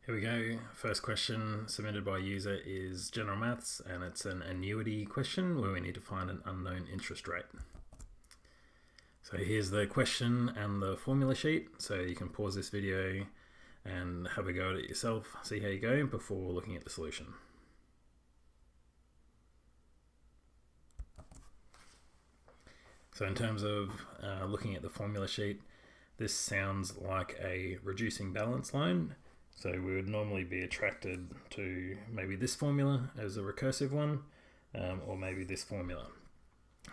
Here we go. First question submitted by a user is general maths, and it's an annuity question where we need to find an unknown interest rate. So here's the question and the formula sheet. So you can pause this video and have a go at it yourself, see how you go before looking at the solution. So in terms of looking at the formula sheet, this sounds like a reducing balance loan. So we would normally be attracted to maybe this formula as a recursive one, or maybe this formula.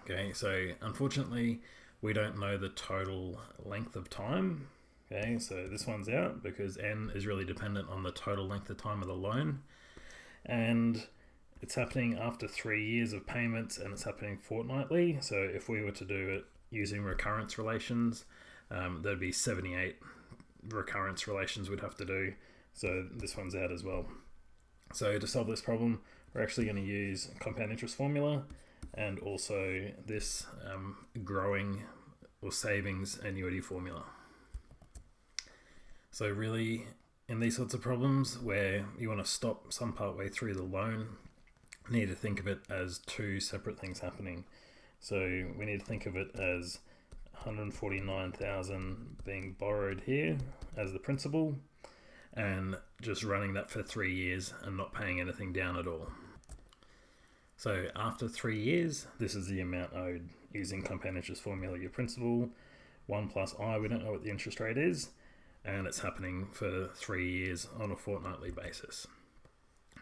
Okay, so unfortunately, we don't know the total length of time. Okay, so this one's out because n is really dependent on the total length of time of the loan. And it's happening after 3 years of payments, and it's happening fortnightly. So if we were to do it using recurrence relations, there'd be 78 recurrence relations we'd have to do. So this one's out as well. So to solve this problem, we're actually going to use compound interest formula and also this growing or savings annuity formula. So really, in these sorts of problems where you want to stop some part way through the loan, you need to think of it as two separate things happening. So we need to think of it as 149,000 being borrowed here as the principal, and just running that for 3 years and not paying anything down at all. So after 3 years, this is the amount owed using compound interest formula. Your principal, 1 plus I, we don't know what the interest rate is, and it's happening for 3 years on a fortnightly basis.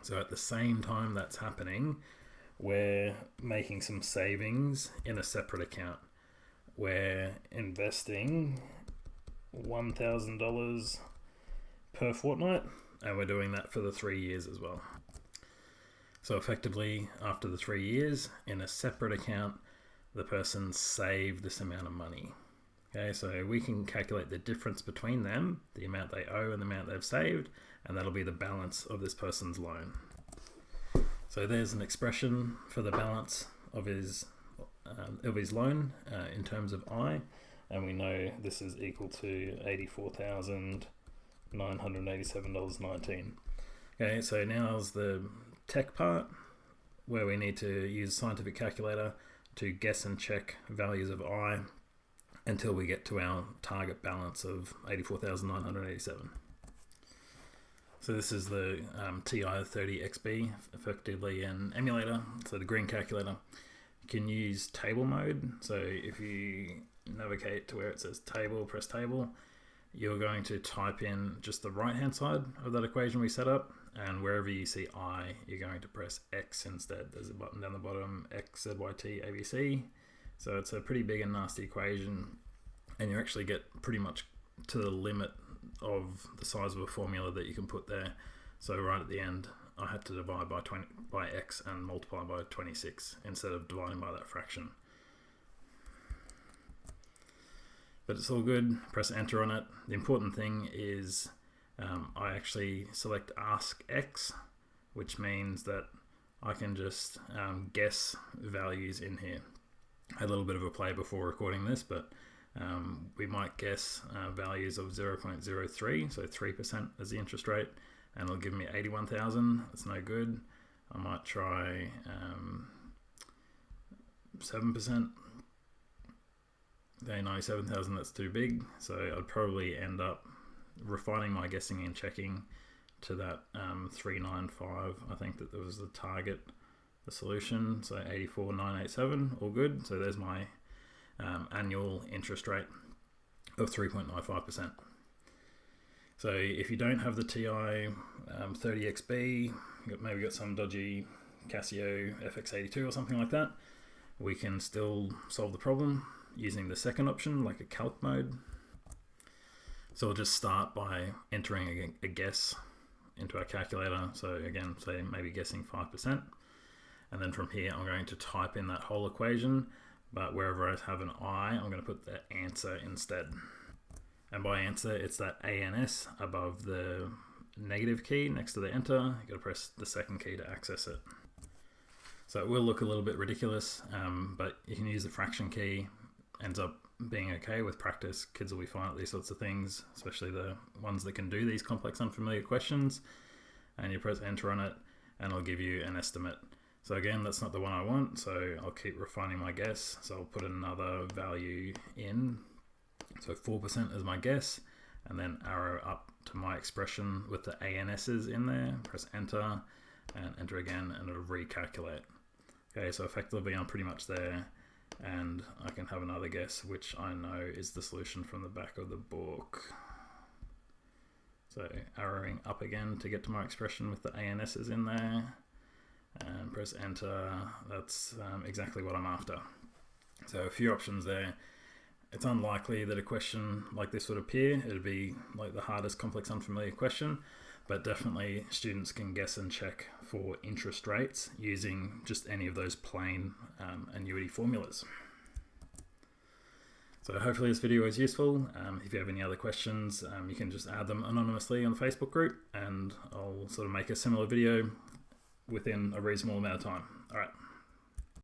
So at the same time that's happening, we're making some savings in a separate account. We're investing $1,000 per fortnight, and we're doing that for the 3 years as well. So effectively, after the 3 years, in a separate account, the person saved this amount of money. Okay, so we can calculate the difference between them, the amount they owe and the amount they've saved, and that'll be the balance of this person's loan. So there's an expression for the balance of his loan in terms of I, and we know this is equal to $84,987.19. Okay, so now's the tech part where we need to use scientific calculator to guess and check values of I until we get to our target balance of 84,987. So this is the TI-30XB, effectively an emulator, so the green calculator. You can use table mode, so if you navigate to where it says table, press table, you're going to type in just the right hand side of that equation we set up, and wherever you see I, you're going to press X instead. There's a button down the bottom, X, Z, Y, T, ABC. So it's a pretty big and nasty equation, and you actually get pretty much to the limit of the size of a formula that you can put there. So right at the end, I had to divide by X and multiply by 26 instead of dividing by that fraction. But it's all good. Press enter on it. The important thing is I actually select ask X, which means that I can just guess values in here. I had a little bit of a play before recording this, but we might guess values of 0.03, so 3% as the interest rate, and it'll give me 81,000. That's no good. I might try 7%. Okay, 97,000, that's too big. So I'd probably end up refining my guessing and checking to that 395. I think that was the target, the solution. So 84,987, all good. So there's my annual interest rate of 3.95%. So if you don't have the TI 30XB, maybe got some dodgy Casio FX82 or something like that, we can still solve the problem using the second option, like a calc mode. So we'll just start by entering a guess into our calculator. So again, say maybe guessing 5%. And then from here, I'm going to type in that whole equation, but wherever I have an I, I'm going to put the answer instead. And by answer, it's that ANS above the negative key next to the enter. You've got to press the second key to access it. So it will look a little bit ridiculous, but you can use the fraction key. Ends up being okay with practice. Kids will be fine at these sorts of things, especially the ones that can do these complex unfamiliar questions. And you press enter on it and it'll give you an estimate. So again, that's not the one I want, so I'll keep refining my guess. So I'll put another value in. So 4% is my guess, and then arrow up to my expression with the ANS's in there, press enter, and enter again, and it'll recalculate. Okay, so effectively I'm pretty much there, and I can have another guess, which I know is the solution from the back of the book. So arrowing up again to get to my expression with the ANS's in there, and press enter. That's exactly what I'm after. So a few options there. It's unlikely that a question like this would appear. It'd be like the hardest complex unfamiliar question, but definitely students can guess and check for interest rates using just any of those plain annuity formulas. So hopefully this video is useful. If you have any other questions, you can just add them anonymously on the Facebook group, and I'll sort of make a similar video within a reasonable amount of time. All right.